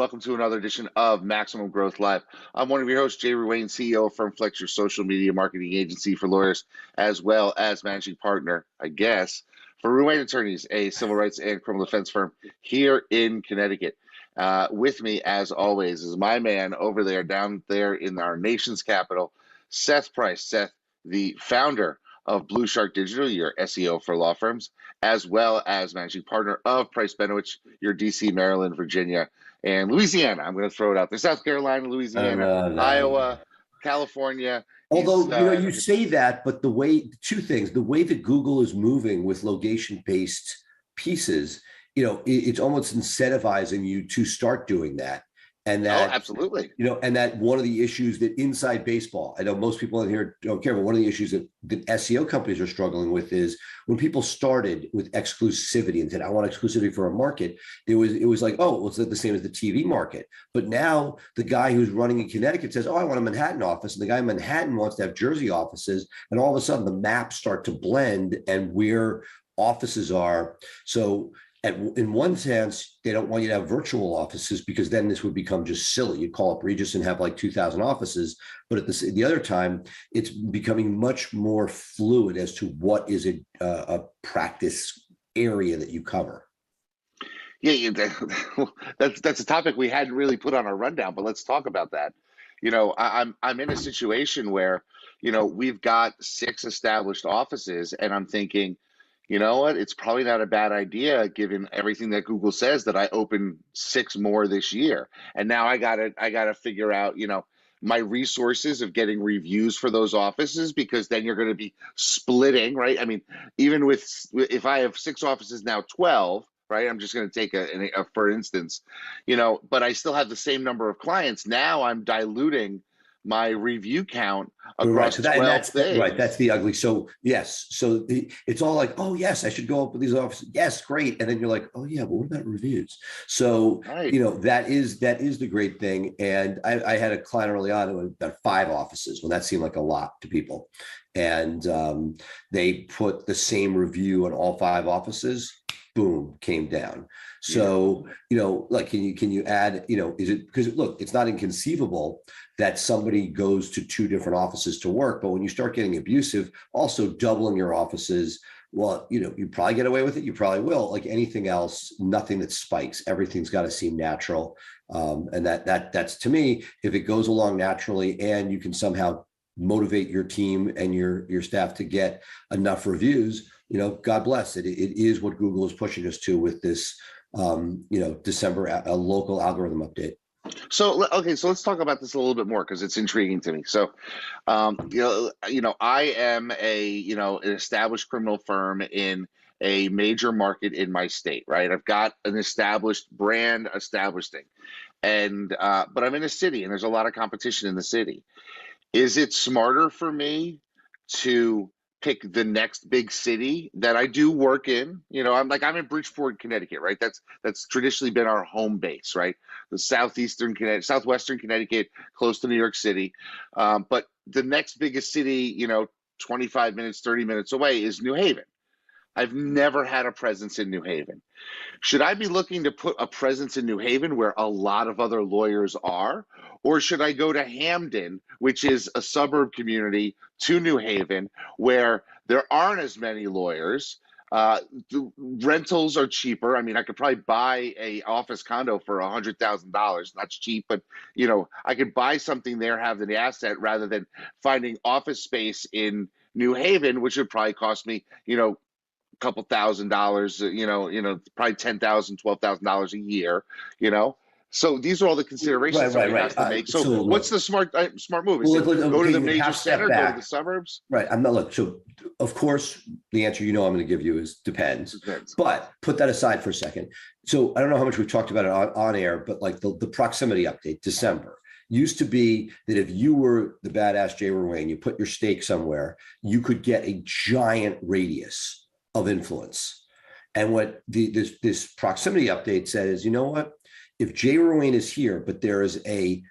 welcome to another edition of Maximum Growth Live. I'm one of your hosts, Jay Ruane, CEO of Firm Flex, your social media marketing agency for lawyers, as well as managing partner, I guess, for Ruane Attorneys, a civil rights and criminal defense firm here in Connecticut. With me, as always, is my man over there, down there in our nation's capital, Seth Price. Seth, the founder of Blue Shark Digital, your SEO for law firms, as well as managing partner of Price Benowitz, your DC, Maryland, Virginia, and Louisiana. I'm going to throw it out there. South Carolina, Louisiana, Iowa, California. Although, you say that, but two things, the way that Google is moving with location-based pieces, it's almost incentivizing you to start doing that. And that, absolutely. And that one of the issues that inside baseball, I know most people in here don't care, but one of the issues that SEO companies are struggling with is when people started with exclusivity and said, I want exclusivity for a market, it was like, oh, well, it's the same as the TV market. But now the guy who's running in Connecticut says, oh, I want a Manhattan office. And the guy in Manhattan wants to have Jersey offices. And all of a sudden the maps start to blend and where offices are. So in one sense, they don't want you to have virtual offices because then this would become just silly. You'd call up Regis and have like 2,000 offices. But at the other time, it's becoming much more fluid as to what is a practice area that you cover. Yeah, that's a topic we hadn't really put on our rundown, but let's talk about that. I'm in a situation where, we've got 6 established offices, and I'm thinking, you know what? It's probably not a bad idea, given everything that Google says, that I open 6 more this year. And now I gotta figure out, my resources of getting reviews for those offices, because then you're going to be splitting, right? I mean, even if I have 6 offices now, 12, right? I'm just going to take a for instance, but I still have the same number of clients. Now I'm diluting my review count across 12 things. Right, that's the ugly. So yes, it's all like, oh yes, I should go up with these offices. Yes, great. And then you're like, oh yeah, but what about reviews? So right. That is the great thing. And I had a client early on who had about 5 offices. Well, that seemed like a lot to people, and they put the same review on all 5 offices. Boom, came down. So, like, can you add, is it, because look, it's not inconceivable that somebody goes to 2 different offices to work, but when you start getting abusive, also doubling your offices, well, you probably get away with it. You probably will. Like anything else, nothing that spikes, everything's got to seem natural. And that's, to me, if it goes along naturally and you can somehow motivate your team and your staff to get enough reviews, God bless it. It is what Google is pushing us to with this, December a local algorithm update. So let's talk about this a little bit more, because it's intriguing to me. So, I am an established criminal firm in a major market in my state, right? I've got an established brand, thing, and but I'm in a city, and there's a lot of competition in the city. Is it smarter for me to pick the next big city that I do work in? I'm in Bridgeport, Connecticut, right? That's traditionally been our home base, right? The southwestern Connecticut, close to New York City. But the next biggest city, 25 minutes, 30 minutes away, is New Haven. I've never had a presence in New Haven. Should I be looking to put a presence in New Haven where a lot of other lawyers are? Or should I go to Hamden, which is a suburb community to New Haven, where there aren't as many lawyers? The rentals are cheaper. I mean, I could probably buy a office condo for $100,000. That's cheap, but I could buy something there, have the asset, rather than finding office space in New Haven, which would probably cost me, couple $1,000, probably $10,000, $12,000 a year, So these are all the considerations that we have to make. So what's the smart move? Is it go to the major center, go to the suburbs? Right. So of course, the answer I'm going to give you is depends. But put that aside for a second. So I don't know how much we've talked about it on air, but like the proximity update, December, used to be that if you were the badass Jay Ruane, you put your stake somewhere, you could get a giant radius of influence. And what this proximity update says, you know what? If Jay Ruane is here, but there is a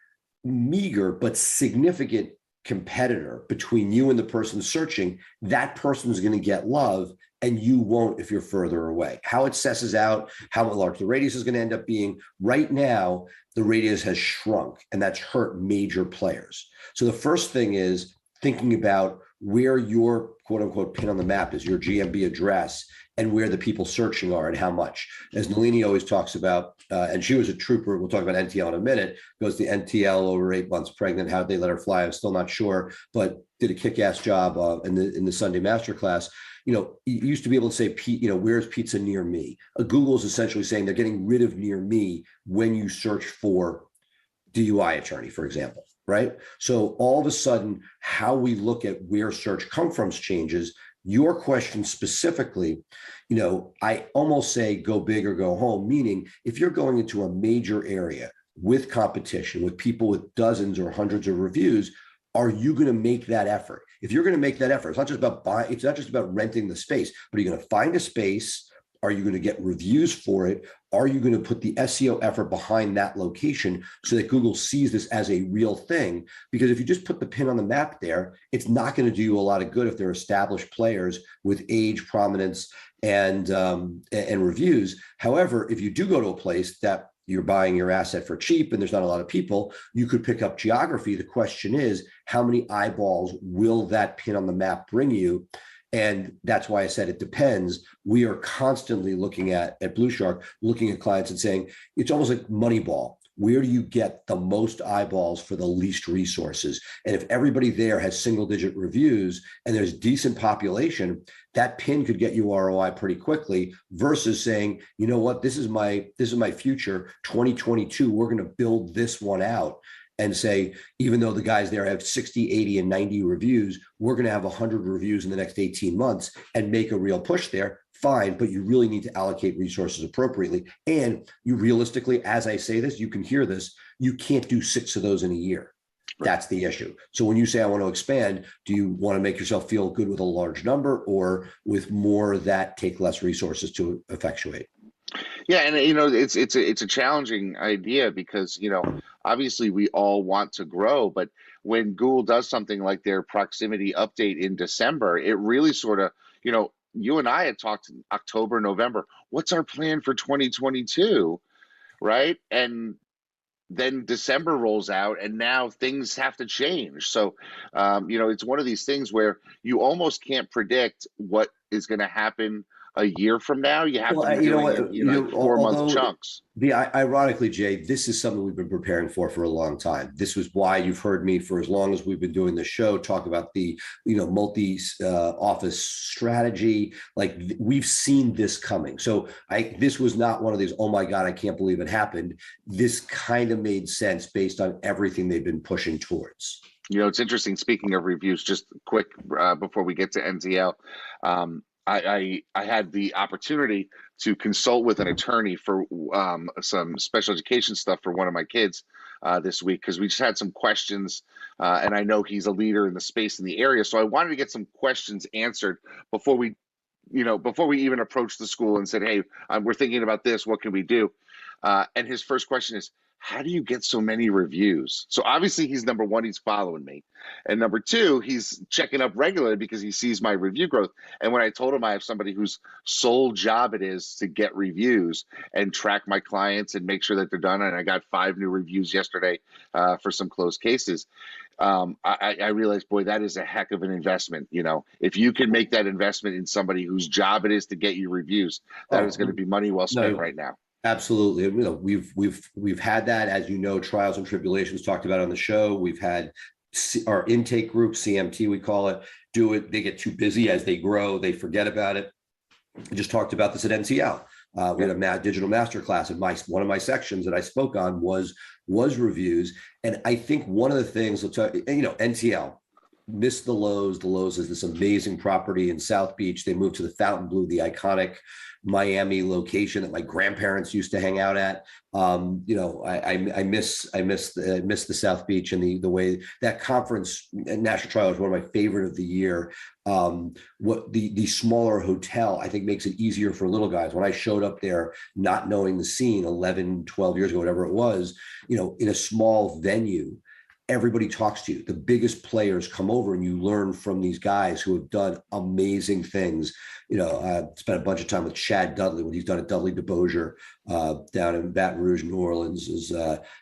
meager but significant competitor between you and the person searching, that person is going to get love and you won't if you're further away. How it assesses out how large the radius is going to end up being. Right now, the radius has shrunk, and that's hurt major players. So the first thing is thinking about where your quote unquote pin on the map is, your GMB address, and where the people searching are and how much. As Nalini always talks about, and she was a trooper, we'll talk about NTL in a minute, goes to NTL over 8 months pregnant, how'd they let her fly? I'm still not sure, but did a kick-ass job in the Sunday masterclass. You used to be able to say, where's pizza near me? Google is essentially saying they're getting rid of near me when you search for DUI attorney, for example, right? So all of a sudden, how we look at where search come from changes. Your question specifically, I almost say go big or go home, meaning if you're going into a major area with competition, with people with dozens or hundreds of reviews, are you going to make that effort? If you're going to make that effort, it's not just about buying, it's not just about renting the space, but are you going to find a space? Are you going to get reviews for it? Are you going to put the SEO effort behind that location so that Google sees this as a real thing? Because if you just put the pin on the map there, it's not going to do you a lot of good if they're established players with age, prominence, and reviews. However, if you do go to a place that you're buying your asset for cheap and there's not a lot of people, you could pick up geography. The question is, how many eyeballs will that pin on the map bring you? And that's why I said it depends. We are constantly looking at Blue Shark, looking at clients and saying, it's almost like Moneyball. Where do you get the most eyeballs for the least resources? And if everybody there has single digit reviews and there's decent population, that pin could get you ROI pretty quickly versus saying, you know what, this is my future, 2022, we're going to build this one out. And say, even though the guys there have 60, 80, and 90 reviews, we're going to have 100 reviews in the next 18 months and make a real push there. Fine, but you really need to allocate resources appropriately. And you realistically, as I say this, you can hear this, you can't do 6 of those in a year. Right. That's the issue. So when you say, I want to expand, do you want to make yourself feel good with a large number or with more that take less resources to effectuate? Yeah, and it's a challenging idea because obviously we all want to grow, but when Google does something like their proximity update in December, it really sort of you and I had talked in October, November. What's our plan for 2022, right? And then December rolls out, and now things have to change. So it's one of these things where you almost can't predict what is going to happen a year from now. You have to be doing 4-month chunks. Ironically, Jay, this is something we've been preparing for a long time. This was why you've heard me for as long as we've been doing the show talk about the multi office strategy. Like we've seen this coming. So this was not one of these, oh my God, I can't believe it happened. This kind of made sense based on everything they've been pushing towards. It's interesting. Speaking of reviews, just quick before we get to NTL. I had the opportunity to consult with an attorney for some special education stuff for one of my kids this week because we just had some questions and I know he's a leader in the space in the area. So I wanted to get some questions answered before we even approached the school and said, hey, we're thinking about this. What can we do? And his first question is, how do you get so many reviews? So obviously he's number one, he's following me. And number two, he's checking up regularly because he sees my review growth. And when I told him I have somebody whose sole job it is to get reviews and track my clients and make sure that they're done, and I got 5 new reviews yesterday for some closed cases, I realized, boy, that is a heck of an investment. If you can make that investment in somebody whose job it is to get you reviews, that is going to be money well spent right now. Absolutely. We've had that, as trials and tribulations talked about on the show. We've had our intake group, CMT, we call it, do it. They get too busy as they grow. They forget about it. I just talked about this at NCL. We had a digital masterclass, and one of my sections that I spoke on was reviews. And I think one of the things, NCL, missed the Lowe's. The Lowe's is this amazing property in South Beach. They moved to the Fontainebleau, the iconic Miami location that my grandparents used to hang out at. I miss the South Beach and the way that conference National Trial is one of my favorite of the year. What the smaller hotel, I think, makes it easier for little guys. When I showed up there, not knowing the scene 11, 12 years ago, whatever it was, in a small venue, everybody talks to you. The biggest players come over and you learn from these guys who have done amazing things. I spent a bunch of time with Chad Dudley, what he's done at Dudley DeBosier down in Baton Rouge, New Orleans, is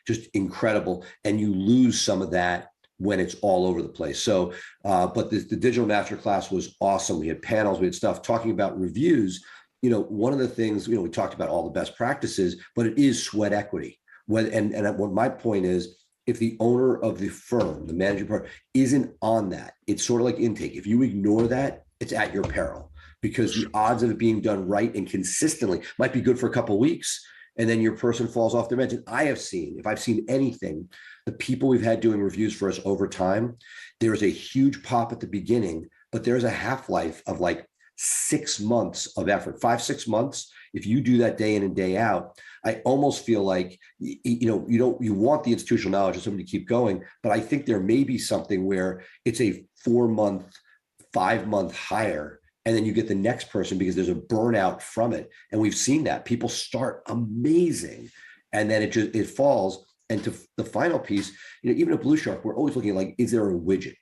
just incredible. And you lose some of that when it's all over the place. So, but the digital masterclass was awesome. We had panels, we had stuff talking about reviews. One of the things, we talked about all the best practices, but it is sweat equity. And what my point is, if the owner of the firm, the managing partner, isn't on that, it's sort of like intake. If you ignore that, it's at your peril, because the odds of it being done right and consistently might be good for a couple of weeks, and then your person falls off their meds. And if I've seen anything, the people we've had doing reviews for us over time, there's a huge pop at the beginning, but there's a half-life of like 6 months of effort, 5-6 months. If you do that day in and day out, I almost feel like, you want the institutional knowledge of somebody to keep going, but I think there may be something where it's a 4-month, 5-month hire, and then you get the next person because there's a burnout from it. And we've seen that people start amazing, and then it falls. And to the final piece, even at Blue Shark, we're always looking at, like, is there a widget?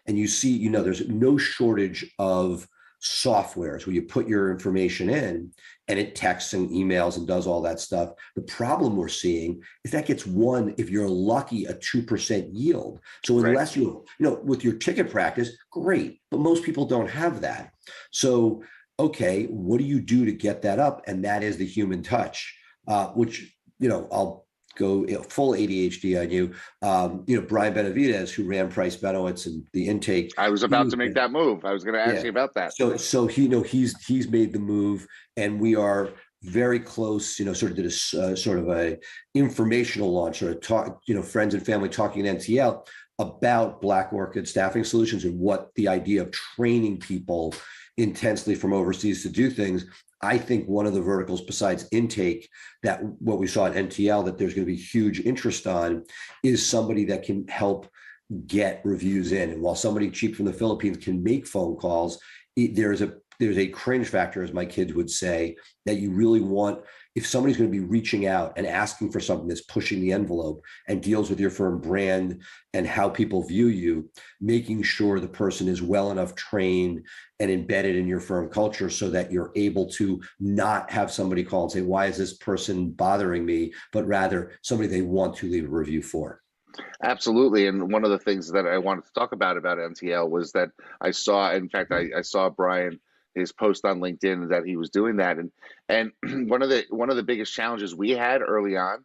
And you see, there's no shortage of softwares where you put your information in and it texts and emails and does all that stuff. The problem we're seeing is that gets if you're lucky, a 2% yield. So unless with your ticket practice, great, but most people don't have that. So, okay, what do you do to get that up? And that is the human touch, which, I'll go full ADHD on you. Brian Benavidez, who ran Price Benowitz and the intake. I was about to make that move. I was going to ask you about that. So he's made the move, and we are very close. Sort of did a sort of a informational launch, or talk. Friends and family talking at NTL about Black Orchid Staffing Solutions and what the idea of training people intensely from overseas to do things. I think one of the verticals besides intake, that what we saw at NTL, that there's going to be huge interest on, is somebody that can help get reviews in. And while somebody cheap from the Philippines can make phone calls, there's a cringe factor, as my kids would say, that you really want. If somebody's going to be reaching out and asking for something that's pushing the envelope and deals with your firm brand and how people view you, making sure the person is well enough trained and embedded in your firm culture so that you're able to not have somebody call and say, why is this person bothering me? But rather somebody they want to leave a review for. Absolutely. And one of the things that I wanted to talk about NTL was that I saw Brian, his post on LinkedIn, that he was doing that. And one of the biggest challenges we had early on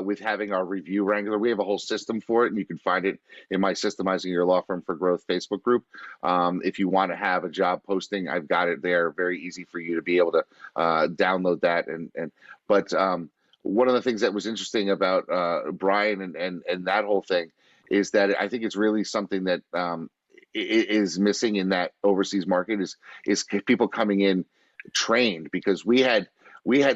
with having our review wrangler, we have a whole system for it, and you can find it in my Systemizing Your Law Firm for Growth Facebook group. If you want to have a job posting, I've got it there, very easy for you to be able to download that. But one of the things that was interesting about Brian and that whole thing is that I think it's really something that is missing in that overseas market is people coming in trained, because we had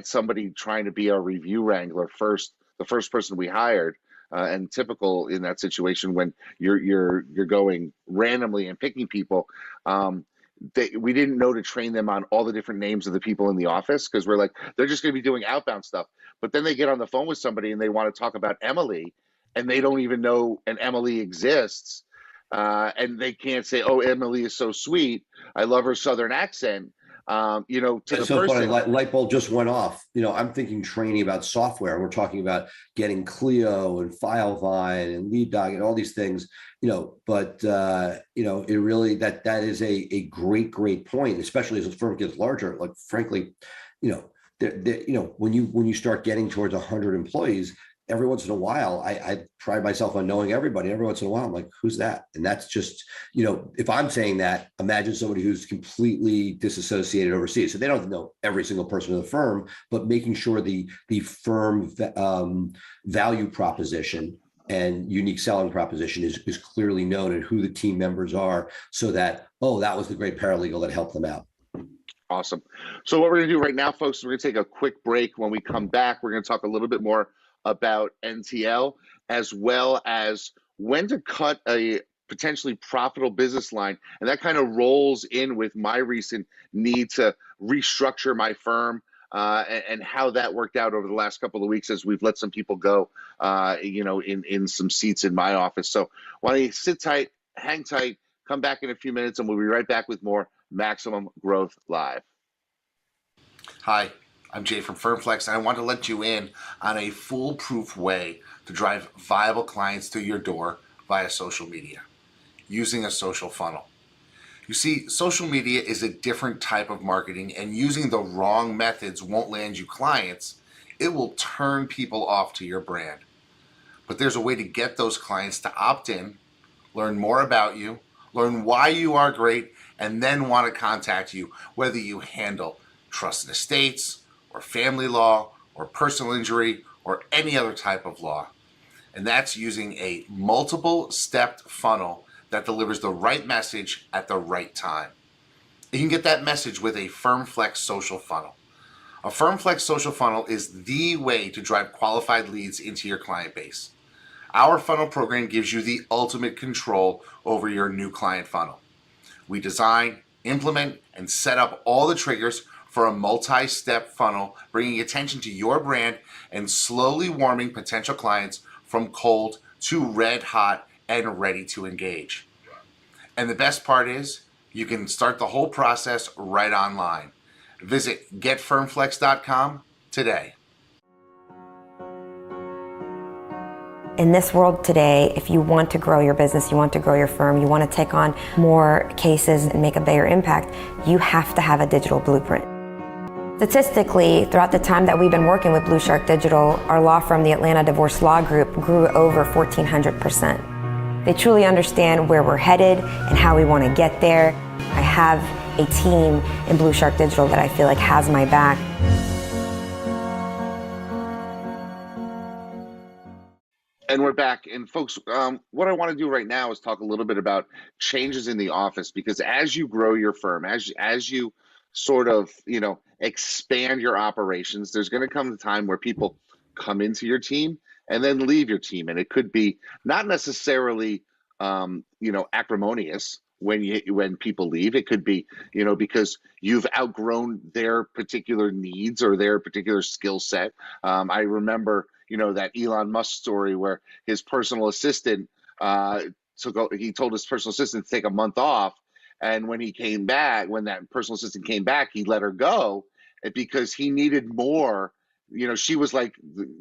somebody trying to be our review wrangler first, the first person we hired, and typical in that situation when you're going randomly and picking people. We didn't know to train them on all the different names of the people in the office, because we're like, they're just going to be doing outbound stuff. But then they get on the phone with somebody and they want to talk about Emily, and they don't even know an Emily exists. And they can't say, "Oh, Emily is so sweet. I love her Southern accent." To the so person. Funny, light bulb just went off. I'm thinking training about software. We're talking about getting Clio and FileVine and LeadDog and all these things. But it really that is a great point, especially as the firm gets larger. Like, frankly, when you start getting towards 100 employees, every once in a while, I pride myself on knowing everybody. Every once in a while, I'm like, who's that? And that's just, if I'm saying that, imagine somebody who's completely disassociated overseas. So they don't know every single person in the firm, but making sure the firm value proposition and unique selling proposition is clearly known, and who the team members are, so that, that was the great paralegal that helped them out. Awesome. So what we're going to do right now, folks, is we're going to take a quick break. When we come back, we're going to talk a little bit more about NTL, as well as when to cut a potentially profitable business line. And that kind of rolls in with my recent need to restructure my firm and how that worked out over the last couple of weeks as we've let some people go, in some seats in my office. So why don't you sit tight, hang tight, come back in a few minutes, and we'll be right back with more Maximum Growth Live. Hi, I'm Jay from FirmFlex, and I want to let you in on a foolproof way to drive viable clients to your door via social media, using a social funnel. You see, social media is a different type of marketing, and using the wrong methods won't land you clients. It will turn people off to your brand. But there's a way to get those clients to opt in, learn more about you, learn why you are great, and then want to contact you, whether you handle trust and estates, or family law, or personal injury, or any other type of law. And that's using a multiple stepped funnel that delivers the right message at the right time. You can get that message with a FirmFlex social funnel. A FirmFlex social funnel is the way to drive qualified leads into your client base. Our funnel program gives you the ultimate control over your new client funnel. We design, implement, and set up all the triggers for a multi-step funnel, bringing attention to your brand and slowly warming potential clients from cold to red hot and ready to engage. And the best part is, you can start the whole process right online. Visit getfirmflex.com today. In this world today, if you want to grow your business, you want to grow your firm, you want to take on more cases and make a bigger impact, you have to have a digital blueprint. Statistically, throughout the time that we've been working with Blue Shark Digital, our law firm, the Atlanta Divorce Law Group, grew over 1,400%. They truly understand where we're headed and how we want to get there. I have a team in Blue Shark Digital that I feel like has my back. And we're back. And folks, what I want to do right now is talk a little bit about changes in the office, because as you grow your firm, as you sort of, expand your operations, there's going to come a time where people come into your team and then leave your team. And it could be not necessarily, acrimonious when people leave. It could be, because you've outgrown their particular needs or their particular skill set. I remember, that Elon Musk story where his personal assistant he told his personal assistant to take a month off. And when that personal assistant came back, he let her go because he needed more. She was like,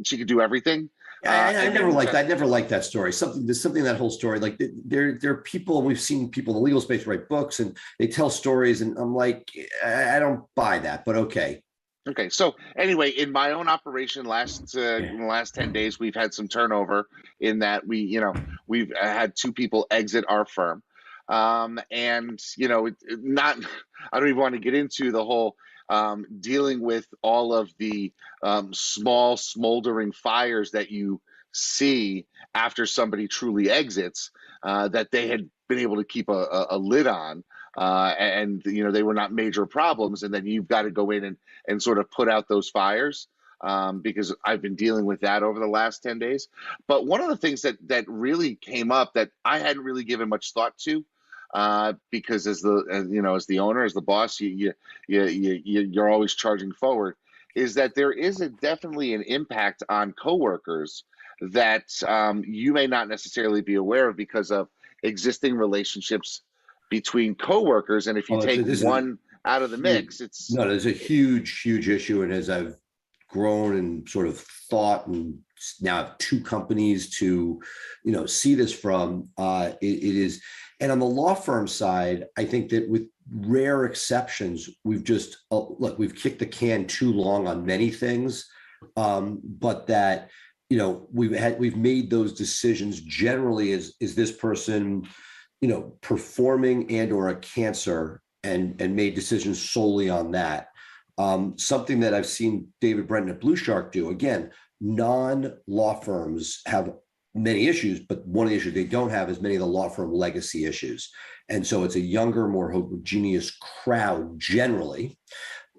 she could do everything. I never liked that story. There's something in that whole story. Like there are people, we've seen people in the legal space write books and they tell stories, and I'm like, I don't buy that, but okay. Okay. So anyway, in my own operation, in the last 10 days, we've had some turnover in that we've had 2 people exit our firm. And I don't even want to get into the whole dealing with all of the small smoldering fires that you see after somebody truly exits, that they had been able to keep a lid on, and they were not major problems, and then you've got to go in and sort of put out those fires, because I've been dealing with that over the last 10 days. But one of the things that really came up that I hadn't really given much thought to, because as the owner, as the boss, you're always charging forward, is that there is definitely an impact on coworkers that you may not necessarily be aware of because of existing relationships between coworkers. And if you take one out of the mix, there's a huge issue. And as I've grown and sort of thought, and now have 2 companies to, see this from, it is. And on the law firm side, I think that with rare exceptions, we've just we've kicked the can too long on many things, but that we've made those decisions generally. Is this person performing and or a cancer, and made decisions solely on that. Something that I've seen David Brenton at Blue Shark do. Again, non-law firms have many issues, but one of the issues they don't have is many of the law firm legacy issues. And so it's a younger, more homogeneous crowd generally,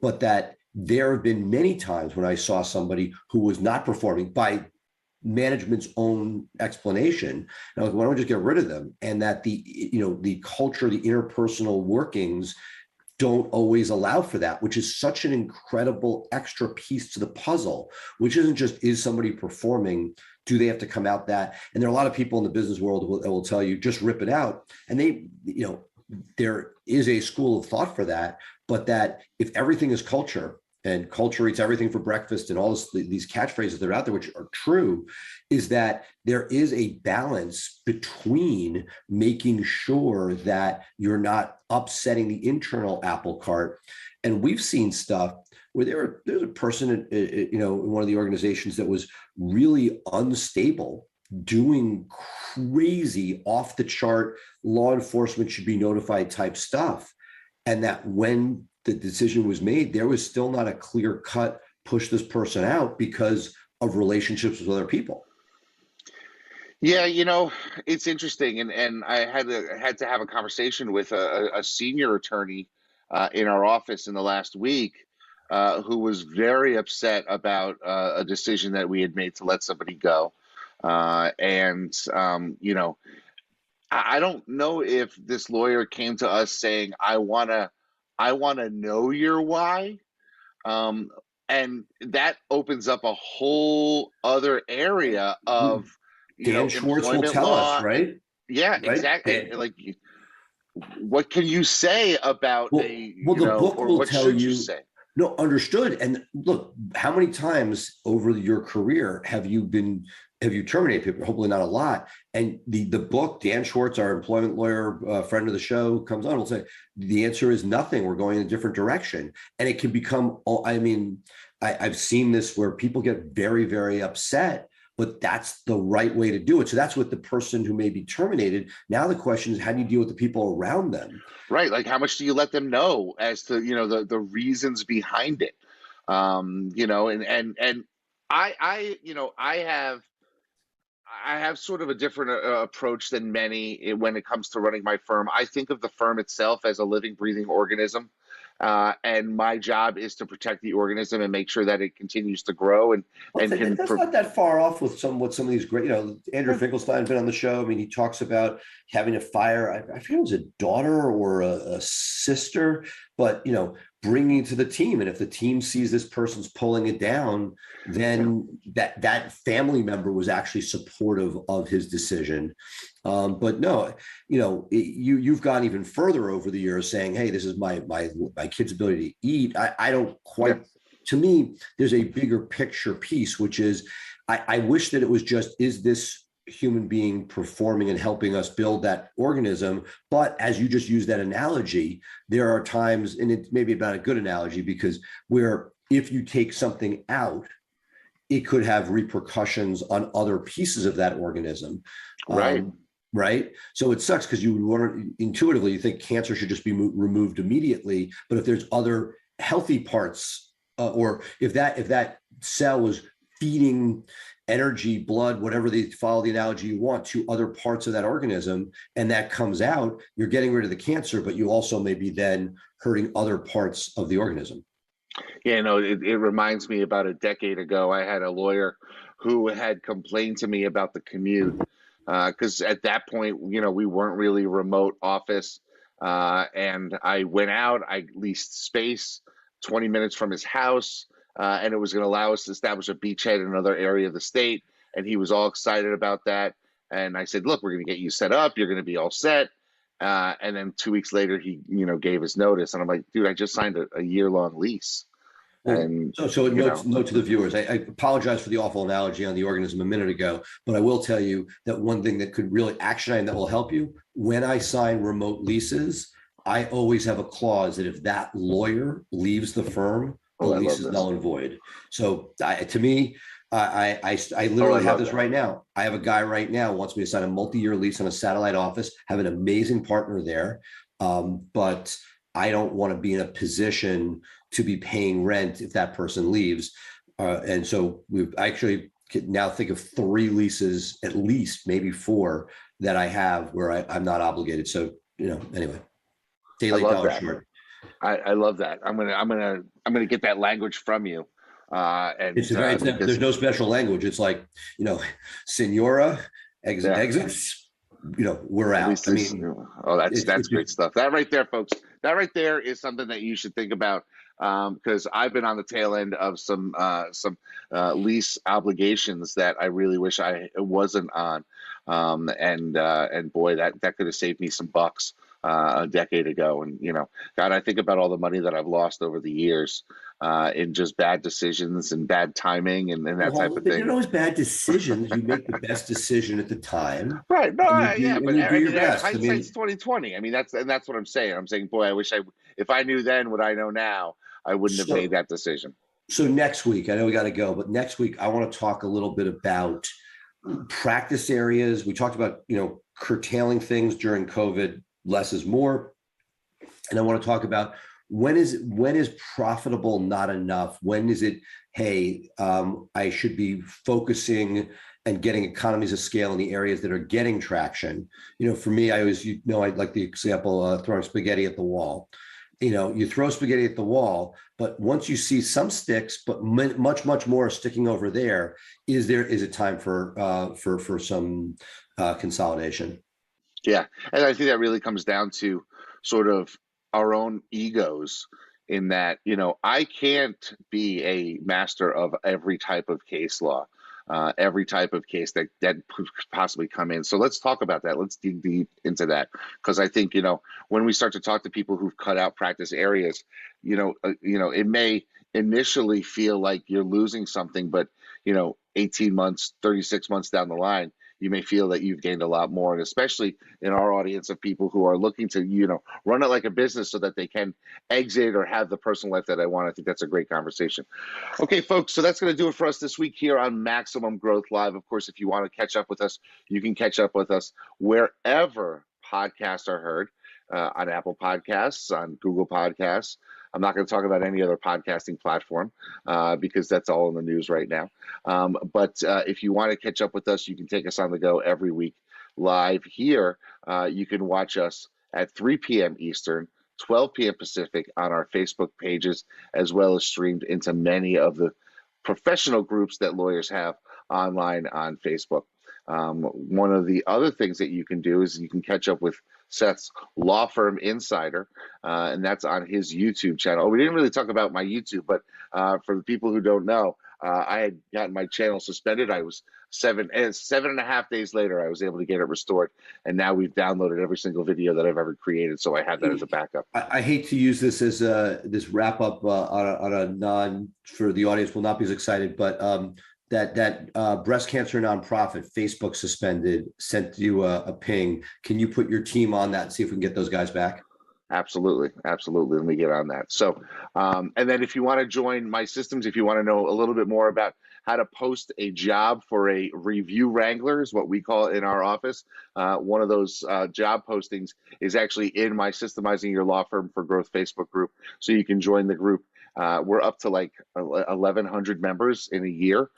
but that there have been many times when I saw somebody who was not performing by management's own explanation, and I was like, why don't we just get rid of them? And that the culture, the interpersonal workings don't always allow for that, which is such an incredible extra piece to the puzzle, which isn't just, is somebody performing? Do they have to come out that? And there are a lot of people in the business world that will tell you, just rip it out. And they, there is a school of thought for that, but that if everything is culture, and culture eats everything for breakfast, and all these catchphrases that are out there, which are true, is that there is a balance between making sure that you're not upsetting the internal apple cart. And we've seen stuff where there's a person, in one of the organizations that was really unstable, doing crazy off the chart, law enforcement should be notified type stuff. And that when the decision was made, there was still not a clear cut push this person out because of relationships with other people. Yeah, it's interesting, and I had to have a conversation with a senior attorney in our office in the last week, who was very upset about a decision that we had made to let somebody go, and I don't know if this lawyer came to us saying, I wanna know your why. And that opens up a whole other area of, Dan Schwartz will tell law. us, right? Yeah, Right? exactly. Like, what can you say about the book or will what tell should you. you say? No, understood. And look, how many times over your career have you terminated people? Hopefully not a lot. And the book, Dan Schwartz, our employment lawyer, friend of the show, comes on and will say, the answer is nothing. We're going in a different direction. And it can become, I've seen this where people get very, very upset, but that's the right way to do it. So that's with the person who may be terminated. Now the question is, how do you deal with the people around them? Right. Like, how much do you let them know as to, the reasons behind it? And I have sort of a different approach than many when it comes to running my firm. I think of the firm itself as a living, breathing organism. And my job is to protect the organism and make sure that it continues to grow. That's not that far off with some of these great, Andrew Finkelstein's been on the show. I mean, he talks about having to fire, I forget if it was a daughter or a sister, but, bringing to the team. And if the team sees this person's pulling it down, then that family member was actually supportive of his decision. But no, you've gone even further over the years saying, hey, this is my kid's ability to eat. I don't quite, to me, there's a bigger picture piece, which is, I wish that it was just, is this human being performing and helping us build that organism? But as you just used that analogy, there are times, and it's maybe not a good analogy, because where if you take something out, it could have repercussions on other pieces of that organism. Right. Right. So it sucks because you want intuitively, you think cancer should just be removed immediately. But if there's other healthy parts, or if that cell was feeding energy, blood, whatever they follow the analogy you want, to other parts of that organism, and that comes out, you're getting rid of the cancer, but you also may be then hurting other parts of the organism. Yeah, no, it reminds me, about a decade ago, I had a lawyer who had complained to me about the commute, because at that point, we weren't really a remote office, and I went out, I leased space 20 minutes from his house, and it was going to allow us to establish a beachhead in another area of the state, and he was all excited about that. And I said, look, we're going to get you set up, you're going to be all set. And then 2 weeks later, he gave his notice, and I'm like, dude, I just signed a year-long lease. And so note to the viewers, I apologize for the awful analogy on the organism a minute ago, but I will tell you that one thing that could really action item that will help you, when I sign remote leases, I always have a clause that if that lawyer leaves the firm, the lease is null and void. So to me, I literally have this right now. I have a guy right now who wants me to sign a multi-year lease on a satellite office, have an amazing partner there, but I don't want to be in a position to be paying rent if that person leaves. And so we've actually now think of 3 leases, at least maybe 4, that I have where I'm not obligated. So, anyway, daily dollar short. I love that. I'm gonna get that language from you. And there's no special language. It's like, Senora, exits. we're At out. least I this, mean, oh, that's it's great stuff. That right there, folks. That right there is something that you should think about, because I've been on the tail end of some lease obligations that I really wish I wasn't on, and boy, that could have saved me some bucks a decade ago. And God, I think about all the money that I've lost over the years in just bad decisions and bad timing and that type well, of but you're thing. always bad decisions. You make the best decision at the time, Right. No, and you yeah, do but I your mean, best. I hindsight's mean, 2020. I mean, that's what I'm saying. I'm saying, boy, I wish if I knew then what I know now, I wouldn't have made so that decision. so next week, I know we got to go, but next week I want to talk a little bit about practice areas. We talked about curtailing things during COVID. Less is more, and I want to talk about when is profitable not enough. When is it? Hey, I should be focusing and getting economies of scale in the areas that are getting traction. For me, I always, I like the example throwing spaghetti at the wall. You throw spaghetti at the wall, but once you see some sticks, but much more sticking over there, is it time for some consolidation? Yeah, and I think that really comes down to sort of our own egos in that, I can't be a master of every type of case law, every type of case that could possibly come in. So let's talk about that. Let's dig deep into that, because I think, when we start to talk to people who've cut out practice areas, it may initially feel like you're losing something, but 18 months, 36 months down the line, you may feel that you've gained a lot more. And especially in our audience of people who are looking to, run it like a business so that they can exit or have the personal life that I want. I think that's a great conversation. Okay, folks, so that's going to do it for us this week here on Maximum Growth Live. Of course, if you want to catch up with us, you can catch up with us wherever podcasts are heard, on Apple Podcasts, on Google Podcasts. I'm not going to talk about any other podcasting platform because that's all in the news right now. But if you want to catch up with us, you can take us on the go every week live here. You can watch us at 3 p.m. Eastern, 12 p.m. Pacific on our Facebook pages, as well as streamed into many of the professional groups that lawyers have online on Facebook. One of the other things that you can do is you can catch up with Seth's Law Firm Insider, and that's on his YouTube channel. We didn't really talk about my YouTube, but for the people who don't know, I had gotten my channel suspended. I was 7.5 days later, I was able to get it restored, and now we've downloaded every single video that I've ever created, so I have that as a backup. I hate to use this as this wrap up on a non, for the audience will not be as excited, but that breast cancer nonprofit, Facebook suspended, sent you a ping. Can you put your team on that and see if we can get those guys back? Absolutely. Let me get on that. So, and then if you want to join my systems, if you want to know a little bit more about how to post a job for a review wrangler, is what we call it in our office. One of those job postings is actually in my Systemizing Your Law Firm for Growth Facebook group. So you can join the group. We're up to like 1,100 members in a year.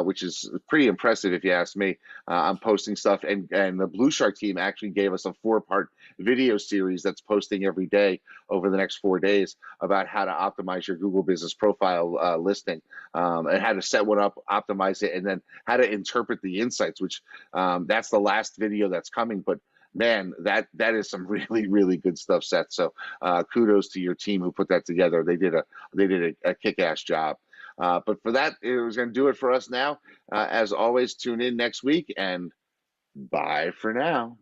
Which is pretty impressive if you ask me. I'm posting stuff, and the Blue Shark team actually gave us a 4-part video series that's posting every day over the next 4 days about how to optimize your Google Business Profile listing, and how to set one up, optimize it, and then how to interpret the insights, which that's the last video that's coming. But man, that is some really, really good stuff, Seth. So kudos to your team who put that together. They did a kick-ass job. But for that, it was going to do it for us now. As always, tune in next week, and bye for now.